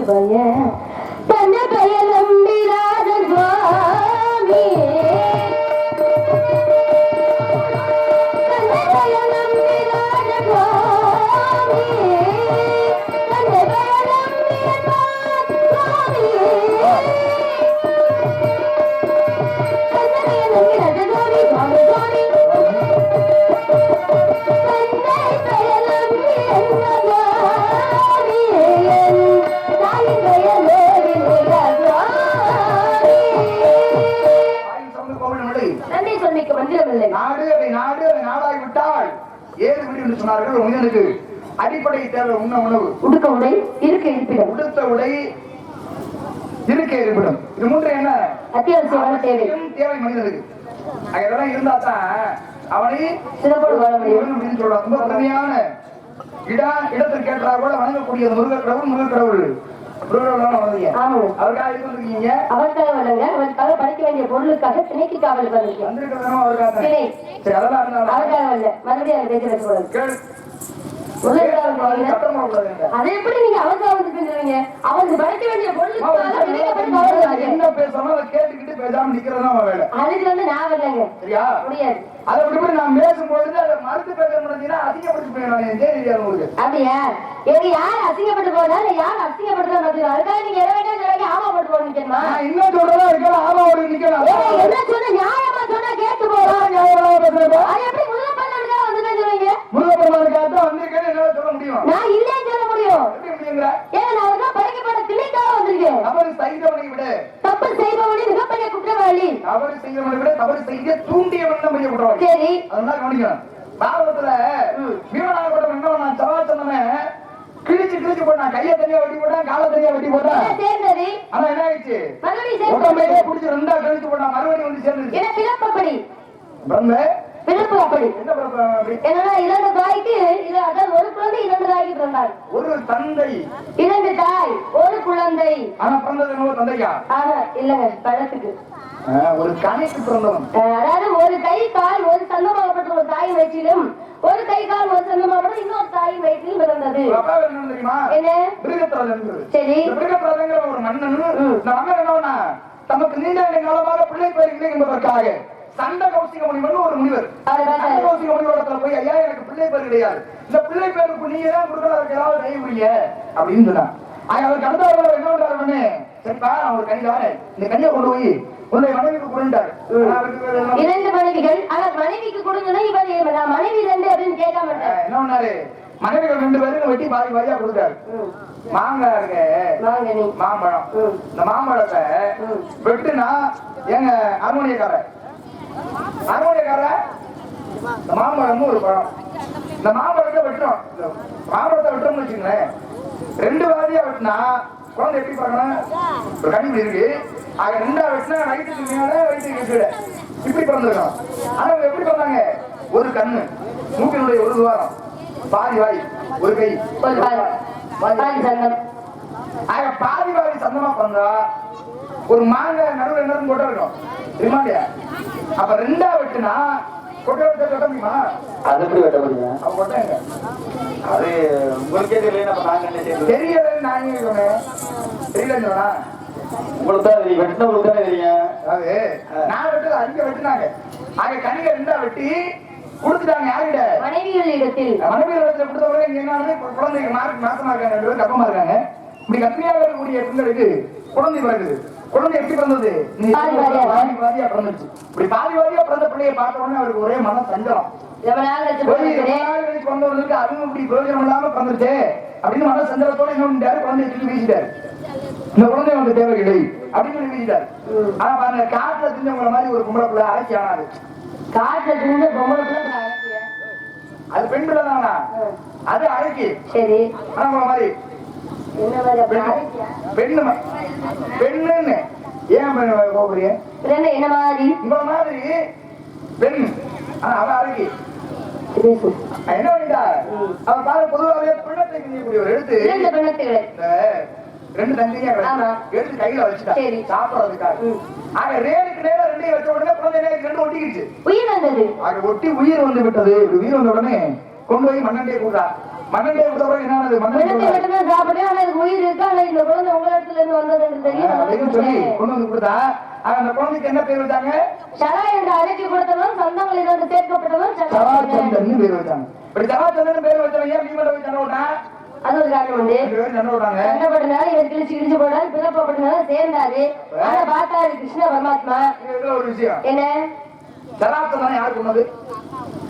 பாட்டு பையன் தன்ன பெயர் நம்பிராத சுவாமி தன்ன பெயர் நம்பிராத சுவாமி தன்ன பெயர் நம்பிராத சுவாமி தன்ன பெயர் நம்பிராத சுவாமி சுவாமி சுவாமி அடிப்படை தேவை உண்ண உணவு, உடுக்க உடை, இருக்க இருப்பிடம், உடுத்த உடை, இருக்க இருப்பிடம். இது மூன்று என்ன அத்தியாவசியமான தேவை தேவை மனிதனுக்கு. அதெல்லாம் இருந்தா தான் அவனை சிறப்போடு வாழ முடியும் அப்படின்னு சொல்றான். ரொம்ப பெருமையான இடத்திற்கு கேட்டா கூட வணங்கக்கூடிய முருகக் கடவுள் அவருக்காக படிக்க வேண்டிய பொருளுக்காக திணைக்கு காவல் அதை எப்படி நீங்க அவருக்கு அவருக்கு படிக்க வேண்டிய பொருளுக்காக என்ன பேசணும் அதை கேட்டுக்கிட்டு பேசாம நிக்கிறதா வேலை. அதுக்கு வந்து நான் வரலங்க சரியா முடியாது. அதை விட்டு நான் பேசும்பொழுது அதை மறுத்து பேச முடிஞ்சீங்கன்னா அதிகப்படுத்தி போயிடும். அப்படியா? எங்க யார் அசிங்கப்பட்டு போனா யார் அசிங்கப்பட்டு அதுக்காக நீங்க ஆமாப்பட்டு போட நிக்கணுமா? இன்னும் சொல்றதா இருக்க ஆமா ஒரு நிக்கலாம். என்ன சொன்ன நியாயமா சொன்னா கேட்டு போறோம். அது எப்படி முருகப்பெருமானுக்கா வந்துட்டேன்னு சொல்றீங்க? முருகப்பெருமானுக்காக தான் வந்திருக்கேன்னு என்னால சொல்ல முடியும். நான் இல்லைன்னு சொல்ல முடியும். எப்படி முடியுங்கிற? ஏன் நான் வந்து படைக்கப்பட்ட திணைக்காக வந்திருக்கேன். தவறு செய்தவனை விட தப்பு செய்பவனே மிகப்பெரிய குற்றவாளி. தவறு செய்தவனை விட தவறு செய்ய தூண்டியவன் தான் பெரிய குற்றவாளி. சரி, அதனால கவனிக்கணும். பாரதத்துல வீரனாகப்பட்ட நான் சவாச்சந்தன கிழிச்சு போட்டா கையை தனியா வெட்டி போட்டான், காலை தனியா வெட்டி போட்டான். ஆனா என்ன ஆயிடுச்சு? உடம்பையே பிடிச்சி ரெண்டா கழிச்சு போட்டான், மறுபடியும் வந்து சேர்ந்துச்சு. என்ன பிறப்பு அப்படி? பிறப்பு அப்படி என்ன பிறப்பு? என்னன்னா 2 தாய்க்கு அதாவது ஒரு குழந்தை 2 தாய்க்கு பிறந்தார். ஒரு தந்தை 2 தாய் ஒரு குழந்தை. ஆனா பிறந்தது என்ன தந்தையா? இல்லங்க பழத்துக்கு ஒரு கணைக்கு பிறந்தவன். அதாவது ஒரு கை கால் ஒரு சந்தமாகப்பட்ட ஒரு தாய் வயிற்றிலும் ஒரு கை கால் ஒரு சந்தமாகப்பட்ட இன்னொரு தாய் வயிற்றிலும் பிறந்தது. தெரியுமா? என்ன? மிருகத்ராஜன். சரி, மிருகத்ராஜங்கிற ஒரு மன்னன் என்னன்னா தமக்கு நீண்ட காலமாக பிள்ளை பேர் இல்லை என்பதற்காக சண்ட கௌசிக முனிவன் ஒரு முனிவர். கௌசிக முனிவரத்துல போய் ஐயா எனக்கு பிள்ளை பேர் கிடையாது, இந்த பிள்ளை பேருக்கு நீங்க தான் கொடுக்கணும், அதுக்கு ஏதாவது செய்ய முடிய அப்படின்னு சொன்னான். அவருக்கு அடுத்த என்ன பண்றாரு? சரிப்பா அவர் கனிதானே இந்த கனியை கொண்டு போய் உன்னை மனைவிக்கு கொடுத்தார். 2 மனைவிகள். ஆனா மனைவிக்கு கொடுங்கன்னா இவர் மனைவி 2 அப்படின்னு கேட்காம என்ன பண்ணாரு? மனைவிகள் 2 பேருக்கு வெட்டி பாதி பாதியா கொடுத்தாரு. மாங்காய் இருக்கு, மாம்பழம். இந்த மாம்பழத்தை வெட்டுனா எங்க அருமணியக்கார இந்த மாம்பழமும் ஒரு பழம். இந்த மாம்பழத்தை வெட்டுறோம். மாம்பழத்தை வெட்டுறோம்னு வச்சுங்களேன், 2 வாதியா வெட்டினா குழந்தை எப்படி பாக்கணும்? ஒரு கனிமொழி இருக்கு. ஆக 2ஆ வெட்டினா வயிற்றுக்கு மேல வயிற்றுக்கு கீழே இப்படி பிறந்திருக்கோம். ஆனா எப்படி பண்ணாங்க? ஒரு கண்ணு, மூக்கினுடைய ஒரு துவாரம், பாதி வாய், ஒரு கை, ஆக பாதி வாய் சந்தமா பிறந்தா ஒரு மாங்காய் நடுவில் என்ன கொட்ட இருக்கும் தெரியுமா இல்லையா? அப்ப 2ஆ வெட்டுனா கொட்ட வெட்ட முடியுமா? அது எப்படி வெட்ட முடியும்? அவ கொட்டாங்க. அது உங்களுக்கே தெரியல, நாங்க என்ன தெரியல. நான் தெரியலன்னு சொன்னா உங்களுக்கு தான் தெரியும், வெட்டினவங்களுக்கு தானே தெரியும். அதாவது நான் வெட்டது அதிக வெட்டினாங்க. ஆக கனியை 2ஆ வெட்டி கொடுத்துட்டாங்க. யாருகிட்ட? மனைவிகள் இடத்தில். மனைவிகள் இடத்துல கொடுத்தவங்க இங்க என்ன குழந்தைங்க மாசமா இருக்காங்க, 2 பேரும் கப்பமா இருக்காங்க. இப்படி கற்பியாக இருக்கக்கூடிய பெண்களுக்கு குழந்தை பிறகுது. குழந்தை எப்படி பிறந்தது? பாதி வாதியா பிறந்துச்சு. இப்படி பாதி வாதியா பிறந்த பிள்ளையை பார்த்த உடனே அவருக்கு ஒரே மன சஞ்சலம். வந்தவர்களுக்கு அதுவும் இப்படி பிரயோஜனம் இல்லாம பிறந்துச்சு அப்படின்னு மன சஞ்சலத்தோட இன்னொரு குழந்தைய தூக்கி வீசிட்டாரு. இந்த குழந்தை வந்து தேவையில்லை அப்படின்னு சொல்லி வீசிட்டாரு. ஆனா பாருங்க, காட்டுல தின்னவங்கள மாதிரி ஒரு பொம்பளை பிள்ளை ஆட்சி ஆனாது. காட்டுல தின்னு பொம்பளை பிள்ளை அது பெண் பிள்ளை தானா? அது அழகி. சரி, ஆனா மாதிரி பெண்ணுன்னு ஏன் போகிறீங்க? என்ன மாதிரி உங்களை மாதிரி பெண், ஆனா அவ அழகி. என்ன பண்ணிட்டா? அவன் பாரு பொதுவாகவே பிள்ளத்தை கிண்டியக்கூடிய ஒரு எடுத்து 2 தங்கையா எடுத்து கையில வச்சுட்டா சாப்பிடறதுக்காக. ஆக ரேலுக்கு நேரம் 2 வச்ச உடனே குழந்தை 2 ஒட்டிக்கிடுச்சு. உயிர் வந்தது. ஆக ஒட்டி உயிர் வந்து விட்டது. உயிர் வந்த உடனே கொண்டு போய் மண்ணண்டே கூடா மண்ணெண்ணெய் கொடுத்தவரை என்னது மண்ணெண்ணெய் மட்டும்தான் சாப்பிடுறேன். ஆனா இதுக்கு உயிர் இருக்கு. ஆனா இந்த குழந்தை உங்க இடத்துல இருந்து வந்தது என்று தெரியும் சொல்லி கொண்டு வந்து கொடுத்தா அந்த குழந்தைக்கு என்ன பேர் வச்சாங்க? சரா என்று அழைச்சி கொடுத்தவன் சந்தங்கள் இதோடு சேர்க்கப்பட்டவன் சராச்சந்திரன் பேர் வச்சாங்க. இப்படி சராச்சந்திரன் பேர் வச்சவன் ஏன் பீமனை போய் சண்டை விட்டான்? அது ஒரு காரணம் உண்டு. சண்டைப்பட்டனால இவர் கிழிச்சு கிழிச்சு போனாரு. பிறப்பப்பட்டனால சேர்ந்தாரு. ஆனா பார்த்தாரு கிருஷ்ண பரமாத்மா. ஒரு விஷயம் என்ன சராச்சந்திரன் யாரு கொண்டது?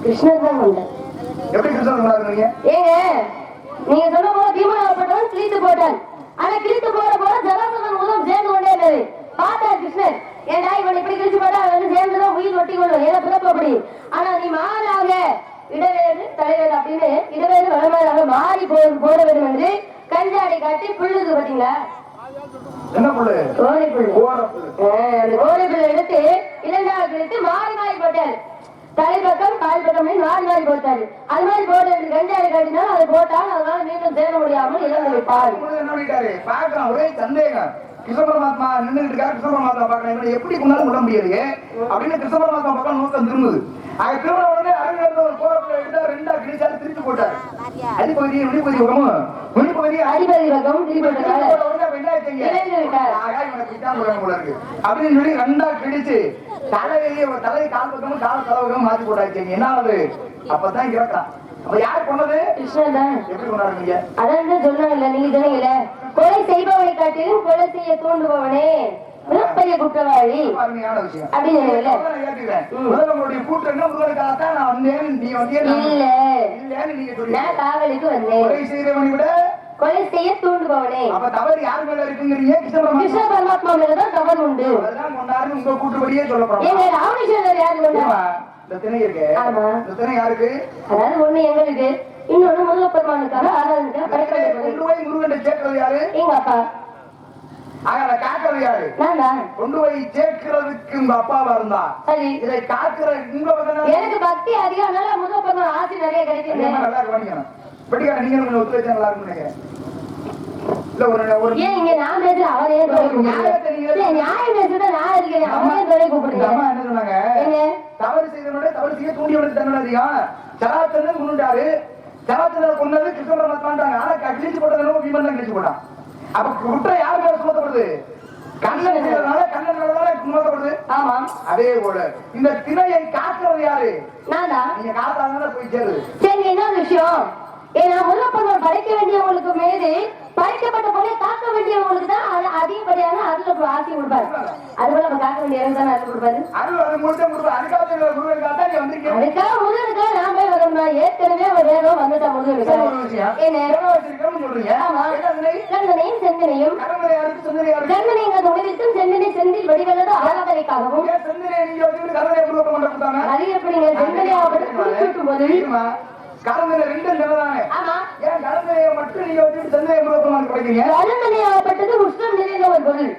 கிருஷ்ணன் தான் கொண்டார். எப்படி கிருஷ்ணன் கொண்டாடுறீங்க? ஏங்க நீங்க சொன்ன போல பீமனாகப்பட்டவன் கிழித்து போட்டான். ஆனா கிழித்து போற போல ஜராசந்தன் முதல் சேர்ந்து கொண்டே இருந்தது. பார்த்தார் கிருஷ்ணன், ஏண்டா இவன் இப்படி கிழிச்சு போட்டா அவன் சேர்ந்துதான் உயிர் ஒட்டி கொள்ளும். ஏன்னா பிறப்பு அப்படி. ஆனா நீ மாறாக இடவேறு தலைவர் அப்படின்னு இடவேறு வளமாறாக மாறி போட வேண்டும் என்று கஞ்சாடி காட்டி புல்லுது பாத்தீங்களா? என்ன புல்லு? கோழி புல்லு. அந்த கோழி புல்லை எடுத்து இரண்டாவது கிழித்து மாறி மாறி போட்டாரு. தலைப்பக்கம் கால் பக்கம் மாறி மாறி போட்டாரு. அது மாதிரி போட்டு கஞ்சாடி காட்டினாலும் அதை போட்டால் அதனால மீண்டும் சேர முடியாமல் இழந்து வைப்பார். என்ன பண்ணிட்டாரு பாக்கலாம். ஒரே சந்தேகம். கிருஷ்ண பரமாத்மா நின்றுட்டு இருக்காரு. கிருஷ்ண பரமாத்மா பாக்கலாம் எப்படி கொண்டாலும் விட முடியாது அப்படின்னு கிருஷ்ண பரமாத்மா பக்கம் நோக்கம் திரும்புது. அது திரும்ப உடனே அரங்க ஒரு கோரப்புல எடுத்தா ரெண்டா கிழிச்சாரு திருப்பி போட்டாரு. அடிப்பகுதி வெளிப்பகுதி பக்கமும் வெளிப்பகுதி அடிப்பகுதி பக்கம் திருப்பி அப்படின்னு சொல்லி ரெண்டா கிழிச்சு தலை கால் பக்கமும் கால தலைவகம் மாத்தி போட்டாச்சு. என்ன ஆகுது? அப்பதான் இறக்கான். அப்ப யார் கொண்டது? கிருஷ்ணன் தான். எப்படி கொண்டாடுறீங்க? அதான் சொன்னாங்கல்ல, நீங்க சொன்னீங்கல்ல, கொலை செய்பவனை காட்டிலும் கொலை செய்ய தூண்டுபவனே மிகப்பெரிய குற்றவாளி அப்படின்னு காவலுக்கு வந்தேன். கொலை செய்ய தூண்டுபவனே கிருஷ்ண பரமாத்மா மேலதான் தவறு உண்டு. எங்க ராமேஸ்வரர் யாரு கொண்டா? அதாவது ஒண்ணு எங்களுக்கு, இன்னொன்னு முருகப்பெருமானுக்காக எங்க அப்பா. கொண்டு போய் சேர்க்கிறதுக்கு உங்க அப்பாவா இருந்தா இதை காக்கிற எனக்கு பக்தி அதிகம். அதனால முருகப்பெருமான் ஆசை நிறைய கிடைக்குது. நல்லா கவனிக்கணும். பெட்டிக்கார நீங்க கொஞ்சம் ஒத்துழைச்சா நல்லா இருக்கும்னு நினைக்கிறேன். ஏன் இங்க நான் பேசுற அவரே நியாயம் பேசுறத நான் இருக்கேன். அவரே தொலை கூப்பிடுங்க. அம்மா என்ன சொன்னாங்க? தவறு செய்தவனோட தவறு செய்ய தூண்டியவனுக்கு தண்டனை அதிகம். சராச்சந்திரன் கொண்டுட்டாரு. சராச்சந்திரன் கொண்டது கிருஷ்ண பரமாத்மான்றாங்க. ஆனா கிழிச்சு போட்டது பீமன் தான் கிழிச்சு போட்டான். அப்ப குற்றம் யார் மேல சுமத்தப்படுது? கண்ணன் செய்யறதுனால கண்ணன் மேலதானே சுமத்தப்படுது. ஆமா. அதே போல இந்த திணையை காக்கிறது யாரு? நான் தான். நீங்க காத்தாங்க போய் சேரு. சரி, என்ன விஷயம்? ஏன்னா முருகப்பெருமான் படைக்க வேண்டியவங்களுக்கு மீது படைக்கப்பட்ட போல காக்க வேண்டியவங்களுக்கு தான் அதிகப்படியான அதுல ஆசை கொடுப்பாரு. அதுபோல நம்ம காக்க வேண்டிய தானே அது கொடுப்பாரு. அதுக்காக முருகனுக்காக நான் போய் வரணும். ஏற்கனவே அவர் வேகம் வந்துட்டா முருகனுக்காக. கண்ணனையும் செந்தனையும் கண்ணனைங்கிறது உடலுக்கும் செந்தனை செந்தில் வடிவல்லது ஆராதனைக்காகவும் அது எப்படிங்க செந்தனையாகப்பட்டு குளிச்சுட்டும் போது கலந்தனை ரெண்டும் சொன்னதானே. ஏன் கலந்தனையை மட்டும் நீங்க வச்சுட்டு செந்தனையை முருகப்பெருமான் கிடைக்கிறீங்க? கலந்தனையாகப்பட்டது உஷ்ணம் நிறைந்த ஒரு பொருள்.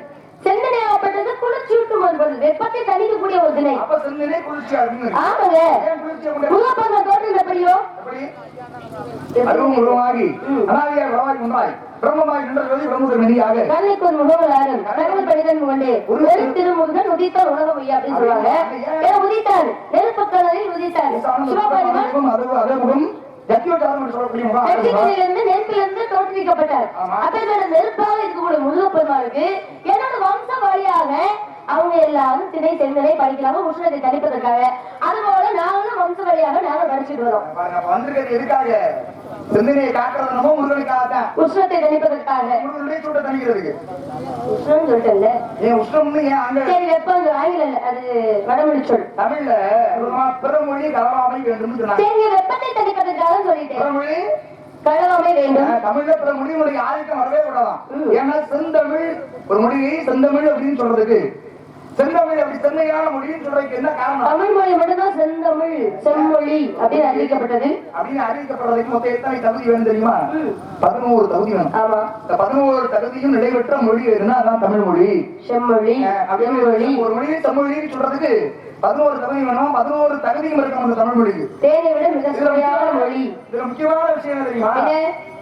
செந்தனையாகப்பட்டது குளிர்ச்சியூட்டும் ஒரு பொருள். வெப்பத்தை தணிக்கக்கூடிய ஒரு திணை. அப்ப செந்தனை குளிர்ச்சியா இருக்கு. ஆமாங்க. முருகப்பெருமான் தோற்றம் எப்படியோ அதுவும் உருவாகி அனாதியாக உருவாகி உண்டாய் பிரம்மமாய் நின்றது பிரம்மதர்மணியாக கண்ணைக்கு ஒரு முகமலாரும் கடவுள் பணிதன் கொண்டு ஒரு திருமுருகன் உதித்தார் உலகம் ஐயா அப்படின்னு சொல்லுவாங்க. உதித்தார் நெருப்பக்கடலில் உதித்தார் சிவபெருமான் அதமுகம் நெருப்பிலிருந்து தோற்றுவிக்கப்பட்டார். அப்பேற்பட்ட நெருப்பாக இருக்கக்கூடிய முருகப்பெருமானுக்கு எனது வம்ச வழியாக அவங்க எல்லாரும் திணை செந்தனை படிக்கிறாங்க உஷ்ணத்தை தணிப்பதற்காக. அதுபோல நாங்களும் வம்ச வழியாக நாங்கள் படிச்சுட்டு வரோம். வந்திருக்கிறது எதுக்காக? செந்தனையை காக்கிறது நம்ம முருகனுக்காக. உஷ்ணத்தை தணிப்பதற்காக. முருகனுடைய சூட்டை தணிக்கிறதுக்கு உஷ்ணம் சொல்லிட்டேன்ல. ஏன் உஷ்ணம்னு ஏன் அங்க? சரி, வெப்பம் ஆங்கில அது வடமொழி சொல். தமிழ்ல பிறமொழி கலவாமை வேண்டும் சொன்னாங்க. சரி, வெப்பத்தை தணிப்பதற்காக சொல்லிட்டேன். பிறமொழி கலவாமை வேண்டும். தமிழ்ல பிற மொழிகளுடைய ஆதிக்கம் வரவே கூடாதான். ஏன்னா செந்தமிழ் ஒரு மொழி செந்தமிழ் அப்படின்னு சொல்றதுக்கு செந்தமிழ் அப்படி சென்னையான மொழின்னு சொல்றதுக்கு என்ன காரணம்? தமிழ் மொழி மட்டும்தான் செந்தமிழ் செம்மொழி அப்படின்னு அறிவிக்கப்பட்டது. அப்படின்னு அறிவிக்கப்படுறதுக்கு மொத்தம் எத்தனை தகுதி வேணும் தெரியுமா? 11 தகுதி வேணும். ஆமா. இந்த 11 தகுதியும் நிறைவேற்ற மொழி எதுனா அதான் தமிழ் மொழி செம்மொழி. ஒரு மொழி செம்மொழின்னு சொல்றதுக்கு 11 தகுதி வேணும். 11 தகுதியும் இருக்கும் அந்த தமிழ் மொழிக்கு. தேனை விட மிக சுவையான மொழி. இதுல முக்கியமான விஷயம் என்ன தெரியுமா?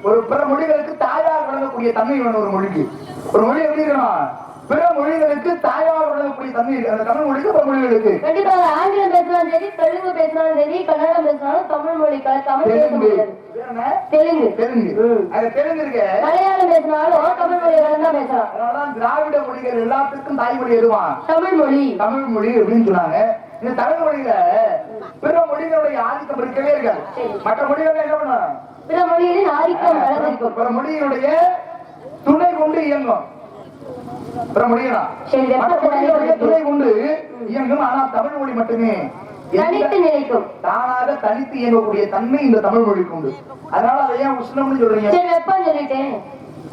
ஒரு பிற மொழிகளுக்கு தாயார் வழங்கக்கூடிய தன்மை வேணும். ஒரு மொழிக்கு ஒரு மொழி எப்படி இருக்கணும்? பிற மொழிகளுக்கு தாயாக விளங்கக்கூடிய தன்மை இருக்கு. அந்த தமிழ் மொழிக்கு பிற மொழிகளுக்கு கண்டிப்பாக ஆங்கிலம் பேசினாலும் சரி, தெலுங்கு பேசினாலும் சரி, கன்னடம் பேசினாலும் தமிழ் மொழி கலக்காம பேச முடியாது. தெலுங்கு தெலுங்கு இருக்கு. மலையாளம் பேசினாலும் தமிழ் மொழி தான் பேசலாம். அதனாலதான் திராவிட மொழிகள் எல்லாத்துக்கும் தாய்மொழி எதுவான் தமிழ் மொழி. தமிழ் மொழி அப்படின்னு சொன்னாங்க. இந்த தமிழ் மொழியில பிற மொழிகளுடைய ஆதிக்கம் இருக்கவே இருக்காது. மற்ற மொழிகள் என்ன பண்ணும்? பிற மொழிகளின் ஆதிக்கம் கலந்திருக்கும். பிற மொழியினுடைய துணை கொண்டு இயங்கும். பிற மொழிகளா மற்ற மொழிகளுடைய துணை கொண்டு இயங்கும். ஆனா தமிழ் மொழி மட்டுமே தனித்து நிலைக்கும். தானாக தனித்து இயங்கக்கூடிய தன்மை இந்த தமிழ் மொழிக்கு உண்டு. அதனால அதை ஏன் உஷ்ணம்னு சொல்றீங்க? சரி, வெப்பம் சொல்லிட்டேன்.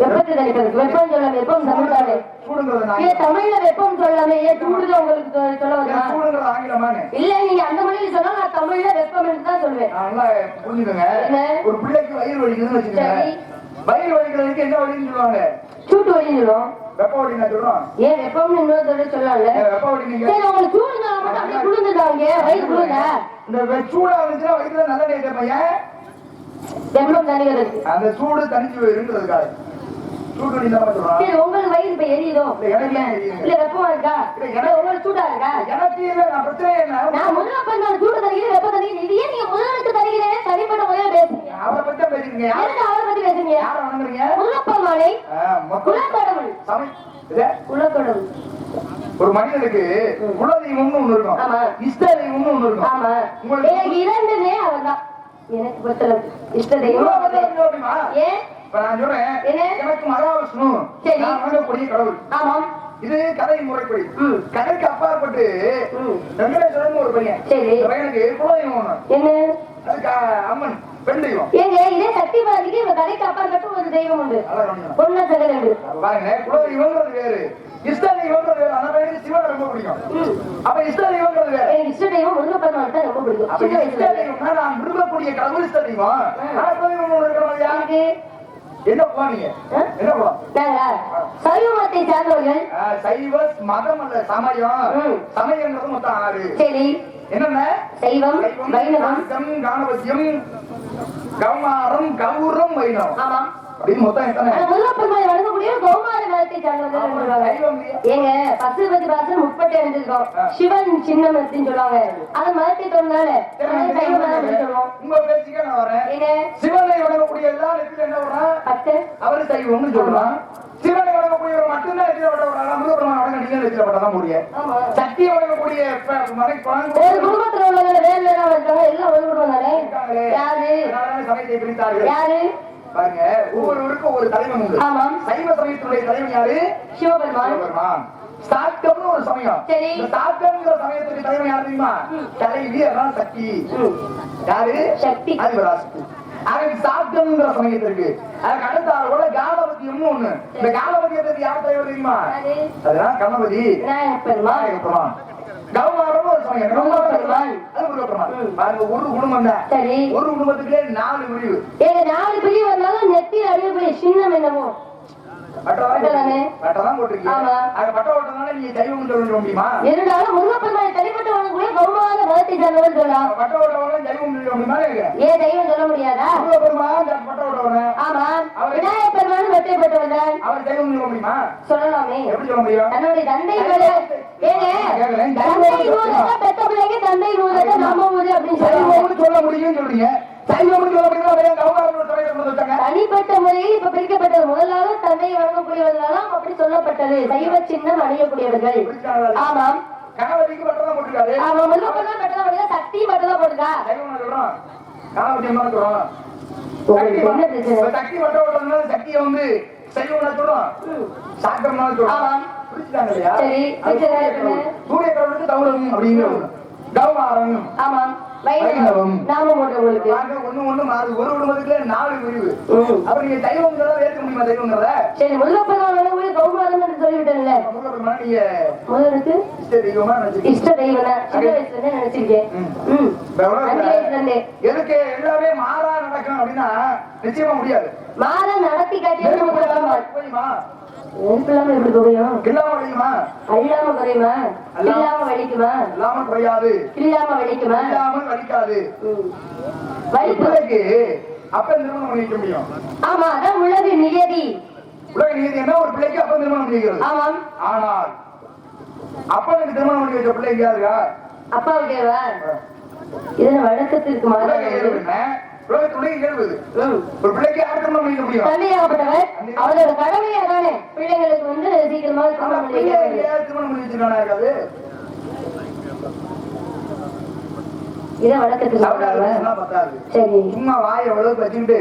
வெப்பத்தை தணிப்பதற்கு வெப்பம் சொல்லாம வெப்பம் தமிழ்தானே. சூடுங்கிறது தமிழ்ல வெப்பம் சொல்லாம ஏன் சூடுதான் உங்களுக்கு சொல்ல வருமா? சூடுங்கிறது ஆங்கிலமானு இல்ல, நீங்க அந்த மொழியில சொன்னா நான் தமிழ்ல வெப்பம் தான் சொல்லுவேன். நல்லா புரிஞ்சுக்கோங்க. ஒரு பிள்ளைக்கு வயிறு வலிக்குதுன்னு வச்சுக்கோங்க. வயிறு வலிக்கிறதுக்கு என்ன வலின்னு சொல்லுவாங்க? சூட்டு வலின்னு சொல்லுவோம். வெப்ப வலி நான் சொல்றோம். ஏன் வெப்பம்னு இன்னொரு தடவை சொல்லலாம்ல? வெப்ப வலி நீங்க சரி, உங்களுக்கு சூடுனா மட்டும் அப்படியே குளிர்ந்துட்டாங்க. வயிறு குளிர்ந்தா இந்த சூடா இருந்துச்சுன்னா வயிற்றுல நல்ல நேரம் பையன் வெப்பம் தணிக்கிறதுக்கு அந்த சூடு தனிச்சு போயிருன்றதுக்காக சூடு வலி தான் சொல்றோம். சரி, உங்களுக்கு வயிறு இப்ப எரியுதோ? இல்ல வெப்பமா இருக்கா? இல்ல உங்களுக்கு சூடா இருக்கா? எனக்கு இல்ல. நான் பிரச்சனை என்ன? நான் முதல்ல பண்ண சூடு தணிக்கிறேன், வெப்ப தணிக்கிறேன். இது ஏன் நீங்க முதலுக்கு தணிக்கிறேன் தனிப்பட்ட முறையா பேசுறீங்க? அவரை பத்தி பேசுறீங்க. யாருக்கு அவரை பத்தி பேசுறீங்க? யாரை வணங்குறீங்க? முருகப்பெருமானை. குலக்கடவுள். குலக்கடவுள். ஒரு மனிதனுக்கு குலதெய்வம்னு ஒண்ணு இருக்கும். ஆமா. இஷ்ட தெய்வம்னு ஒண்ணு இருக்கும். ஆமா. எனக்கு இரண்டுமே அவர்தான். எனக்கு பொறுத்தளவுக்கு இஷ்ட தெய்வம். ஏன்? நான் சொல்றேன், எனக்கு மகாவிஷ்ணு நான் வணங்கக்கூடிய கடவுள். ஆமாம். இது கதை முறைப்படி. கதைக்கு அப்பாற்பட்டு வெங்கடேஸ்வரன் ஒரு பையன். சரி. பையனுக்கு குலதெய்வம் ஒண்ணு. என்ன? அதுக்கு அம்மன் பெண் தெய்வம். ஏங்க, இதே சக்தி பாதிக்கு இந்த கதைக்கு அப்பாற்பட்டு ஒரு தெய்வம் உண்டு. பொண்ணு சகல பாருங்க, குலதெய்வம்ன்றது வேறு, இஷ்ட தெய்வம்ன்றது வேறு. அந்த பையனுக்கு சிவன் ரொம்ப பிடிக்கும். அப்ப இஷ்ட தெய்வம்ன்றது வேறு. எனக்கு இஷ்ட தெய்வம் முருகப்பெருமான் தான் ரொம்ப பிடிக்கும். அப்ப இஷ்ட தெய்வம்னா நான் விரும்பக்கூடிய கடவுள் இஷ்ட தெய்வம். குலதெய்வம் ஒண்ணு இருக்கிறவங்க யாருக்கு? என்ன போனீங்க? என்ன போலாம்? சைவ மதத்தை சார்ந்தவர்கள். சைவ மதம் அல்ல, சமயம். சமயங்கிறது மொத்தம் 6. சரி. என்னென்ன? சைவம், வைணவம், காணவசியம், கௌமாரம், கௌரம், வைணவம். ஆமா. அப்படின்னு மொத்தம் எத்தனை? முருகப்பெருமானை வணங்கக்கூடிய கௌமார மதத்தை சார்ந்தவர்கள். ஏங்க, 10 பாசம் 38 இருக்கும். சிவன் சின்னம் அப்படின்னு சொல்லுவாங்க. அது மதத்தை தொடர்ந்தால சைவ மதம் சொல்லுவோம். உங்க பேச்சுக்கே நான் வரேன். ஏங்க, சிவனை வணங்கக்கூடிய எல்லா இடத்துல என்ன வர்றான்? 10. அவரு சைவம்னு சொல்றான். சிவனை வணங்கக்கூடியவர் மட்டும்தான் எதிரப்பட்டவராக முருகப்பெருமான் வணங்க நீங்க எதிரப்பட்டதான் முடியும். சக்தியை வணங்கக்கூடிய ஒரு குடும்பத்துல உள்ளவங்க வேறு வேற இருக்காங்க. எல்லாம் ஒரு குடும்பம் தானே. யாரு சமயத்தை பிரித்தார்கள்? யாரு? பாருங்க, ஒவ்வொருவருக்கும் ஒரு தலைவன் உண்டு. ஆமாம். சைவ சமயத்துடைய தலைவன் யாரு? சிவபெருமான். சாத்தம்னு ஒரு சமயம். சரி. இந்த சாத்தம்ங்கிற சமயத்துடைய தலைவன் யாரு தெரியுமா? தலைவி, அதான் சக்தி. யாரு? சக்தி. அது பராசக்தி. அவன் சாத்தம்ங்கிற சமயத்திற்கு அதுக்கு அடுத்த ஆளோட காலபதியம்னு ஒண்ணு. இந்த காலபதியத்துக்கு யார் தலைவர் தெரியுமா? அதுதான் கணபதி பெருமான். கௌமாரம் ஒரு சமயம். கௌமாரம் அது முருகப்பெருமான். பாருங்க, ஒரு குடும்பம் தான். சரி. ஒரு குடும்பத்துக்குள்ளே 4 பிரிவு. 4 பிரிவு வந்தாலும் நெத்தியில் அடிக்கக்கூடிய சின்னம் என்னவோ இருந்தாலும் முருகப்பெருமானை தனிப்பட்ட வணங்கக்கூடிய கௌமார மதத்தை சார்ந்தவர்கள் சொல்லலாம். ஏன் தெய்வம் சொல்ல முடியாதா? ஆமா. விநாயகப் பெருமானும் வெற்றிப்பட்டவர் தான். சொல்லலாமே. தன்னுடைய தந்தை பெத்த பிள்ளைங்க தந்தை நூலக நம்ம ஊரு அப்படின்னு சொல்ல முடியும் சொல்றீங்க. தனிப்பட்ட முறையில் இப்ப பிரிக்கப்பட்டது. முதலாவது தந்தை வழங்கக்கூடியவர்களாம் அப்படி சொல்லப்பட்டது. சைவ சின்னம் அணியக்கூடியவர்கள். ஆமாம். கணவருக்கு மட்டும் தான் போட்டுருக்காரு. ஆமா, முருகப்பெருமான் மட்டும் தான் போட்டுருக்கா. சக்தி மட்டும் தான் போட்டுருக்கா. சக்தி மட்டும் சக்தியை வந்து சைவம் சொல்றோம், சாக்கரம் சொல்றோம். புரிச்சுட்டாங்க இல்லையா? சூரிய கடவுளுக்கு தௌரம் அப்படின்னு கௌமாரம். ஆமாம். வைணவம் நாமம் உங்களுக்கு ஒண்ணு மாறு. ஒரு குடும்பத்துக்கு 4 பிரிவு. அப்ப நீங்க தெய்வம் ஏற்க முடியுமா? தெய்வங்கிறத சரி, முருகப்பெருமான் கௌமாரம் சொல்லிவிட்டேன்ல. முருகப்பெருமான் நீங்க முதலுக்கு இஷ்ட தெய்வமா இஷ்ட தெய்வம் தான். சின்ன வயசுல இருந்தே நினைச்சிருக்கேன். எதுக்கு எல்லாமே மாறா நடக்கும் அப்படின்னா நிச்சயமா முடியாது. மாறா நடத்தி காட்டியா போயுமா? நெருப்பில்லாம எப்படி குறையும்? இல்லாம வலிக்குமா? அழியாம குறையுமா? இல்லாம வலிக்குமா? இல்லாம குறையாது. இல்லாம வலிக்குமா? இல்லாம வலிக்காது. வலிப்புக்கு அப்ப திருமணம் பண்ணிக்க முடியும். ஆமா, அதான் உலக நியதி. உலக நீதி என்ன ஒரு பிள்ளைக்கு அப்பன் திருமணம் பண்ணிக்கிறது. ஆமாம். ஆனால் அப்பனுக்கு திருமணம் பண்ணி வச்ச பிள்ளை எங்கேயா இருக்கா? அப்பாவுக்கேவா? இதன் வழக்கத்திற்கு உலகத்துடைய இயல்பு. ஒரு பிள்ளைக்கு யார் திருமணம் பண்ணிக்க முடியும்? தந்தையாகப்பட்டவர் அவரோட கடமையா தானே பிள்ளைங்களுக்கு வந்து சீக்கிரமாக திருமணம் பண்ணி திருமணம் பண்ணி வச்சிருக்கானா இருக்காது? இத வழக்கத்துக்கு சரி சும்மா வாயை எவ்வளவு வச்சுக்கிட்டு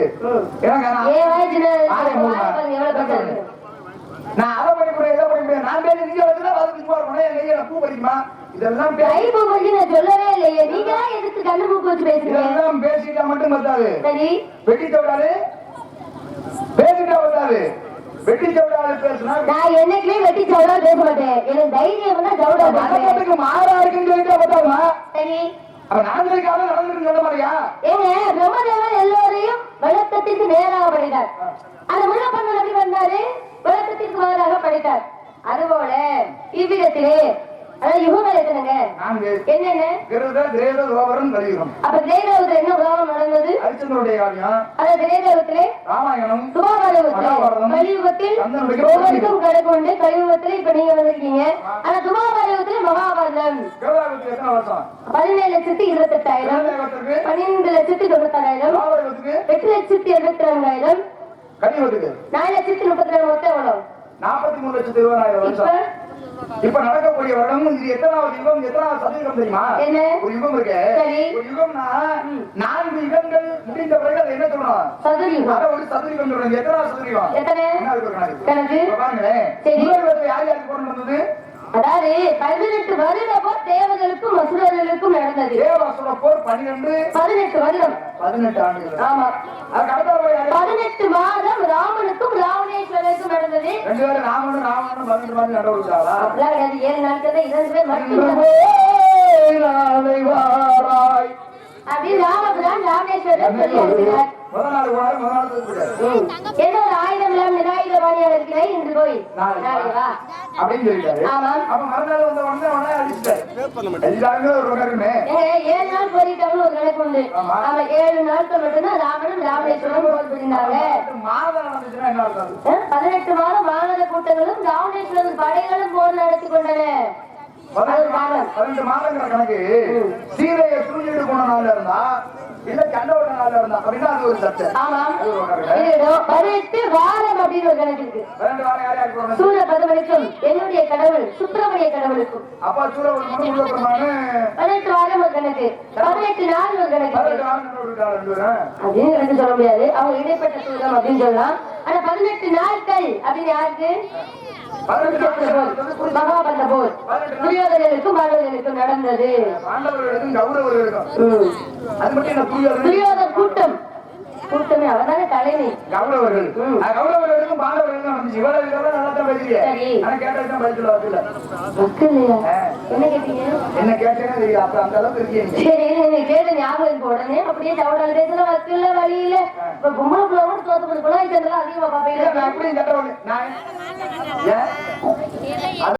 நான் அதை பண்ண முடியாது இதை பண்ண முடியாது நான் பேசி நீங்க வச்சுனா அதுக்கு சும்மா இருக்கணும் என் கையில பூ பறிக்குமா இதெல்லாம் சொல்லவே இல்லையே நீங்க எதுக்கு கண்ணு மூக்கு வச்சு பேசுறீங்க இதெல்லாம் பேசிட்டா மட்டும் பத்தாது சரி வெட்டி தவிடாது பேசிட்டா பத்தாது வெட்டி தவிடாது பேசுனா நான் என்னைக்குமே வெட்டி தவிடாது பேச மாட்டேன் எனக்கு தைரியம் தான் தவிடாது மாறா இருக்குன்னு சொல்லிட்டா பத்தாமா சரி அப்ப நடந்திருக்காத நடந்திருக்கு சொல்ல மாதிரியா ஏங்க பிரம்மதேவன் எல்லோரையும் வழக்கத்திற்கு நேராக படைத்தார் அந்த முள்ள பண்ண எப்படி வந்தாரு வழக்கத்திற்கு மாறாக படைத்தார் அதுபோல இவ்விடத்திலே அதாவது யுகங்கள் எத்தனைங்க என்னென்ன அப்ப திரேதாவத்துல என்ன உதாரணம் நடந்தது அரிச்சந்தனுடைய காரியம் அதாவது திரேதாவத்திலே ராமாயணம் துபாபாரதத்தில் கலியுகத்தில் ஒவ்வொருக்கும் கணக்கு உண்டு கலியுகத்துல இப்ப நீங்க வந்திருக்கீங்க ஆனா துபாபாரதத்திலே மகாபாரதம் 17,28,000 12,96,000 8,72,000 கலியுகத்துக்கு 4,32,000 மொத்தம் எவ்வளவு 43,20,000 வருஷம் இப்ப நடக்கக்கூடிய வருடம் இது எத்தனாவது யுகம் எத்தனாவது சதவீதம் தெரியுமா ஒரு யுகம் இருக்கு ஒரு யுகம்னா 4 யுகங்கள் முடிந்த பிறகு அது என்ன சொல்லணும் சதுரயுகம் அத ஒரு சதுரயுகம் சொல்றாங்க எத்தனாவது சதுரயுகம் என்ன இருக்கு கணக்கு பாருங்களேன் முதல் யார் யாருக்கு போர் நடந்தது அதாவது 18 வருட போர் தேவர்களுக்கும் அசுரர்களுக்கும் நடந்தது தேவாசுர போர் 18 வருடம் 18 ஆண்டுகள் ஆமா அதுக்கு அடுத்த 18 மாதம் ராமனுக்கும் ராவணேஸ்வரருக்கும் நடந்தது ரெண்டு பேரும் ராமனும் 18 மாதம் நடவுறாங்களா அப்படிலாம் கிடையாது 7 நாட்கள் தான் 2 பேர் மட்டும் அப்படி ராமபிரான் ராமேஸ்வரர் சொல்லி அனுப்பினார் முதல் நாள் போனாரு முதல் நாள் தூக்கிட்டாரு ஏதோ ஒரு ஆயுதம் எல்லாம் நிராயுதபாணியாக இருக்கிறேன் இன்று போய் அப்படின்னு சொல்லிட்டாரு அப்ப மறுநாள் வந்த உடனே அடிச்சுட்டாரு எல்லாருமே ஒரு கணக்குமே 7 நாள் போரிட்டாங்கன்னு ஒரு கணக்கு உண்டு ஆமா 7 நாட்கள் மட்டும்தான் ராமனும் ராமேஸ்வரம் போர் புரிந்தாங்க மாதம் நடந்துச்சுன்னா என்ன அர்த்தம் 18 மாதம் வானர கூட்டங்களும் ராவணேஸ்வரர் படைகளும் போர் நடத்தி கொண்டன 12 மாதங்கிற கணக்கு சீதையை சூழ்நிலை போன நாள்ல இருந்தா இல்ல சண்டோட நாள்ல இருந்தா அப்படின்னா அது ஒரு சர்ச்சை ஆமா 18 வாரம் அப்படின்னு ஒரு கணக்கு இருக்கு 12 வாரம் யார் யாருக்கு போறோம் சூரிய பகவானுக்கும் என்னுடைய கடவுள் சுப்பிரமணிய கடவுளுக்கும் அப்பா சூரிய பிரமாணு 18 வாரம் ஒரு கணக்கு 18 நாள் ஒரு கணக்கு 18 வாரம் ஒரு காலம் அப்படின்னு கணக்கு சொல்ல முடியாது அவங்க இடைப்பட்ட சூரம் அப்படின்னு சொல்லலாம் ஆனா 18 நாட்கள் அப்படின்னு யாருக்கு மகாபாரத போர் துரியோதனனுக்கும் பாண்டவர்களுக்கும் நடந்தது துரியோதன் கூட்டமே அவர்தானே தலைமை கௌரவர்களுக்கும் பாண்டவர்களுக்கும் நடந்துச்சு இவ்வளவு நல்லா தான் பேசுறீங்க ஆனா கேட்டதுதான் பதில் வரல என்ன கேட்டீங்க என்ன கேட்டேன்னு தெரியும் அப்ப அந்த அளவுக்கு இருக்கீங்க சரி நீங்க கேட்ட ஞாபகம் இருக்க உடனே அப்படியே தவறான பேசுற வக்கீல்ல வழியில இப்ப பொம்பளை பிள்ளை கூட தோத்து போது கூட இதெல்லாம் அதிகமா பாப்பீங்க அப்படியும் கேட்ட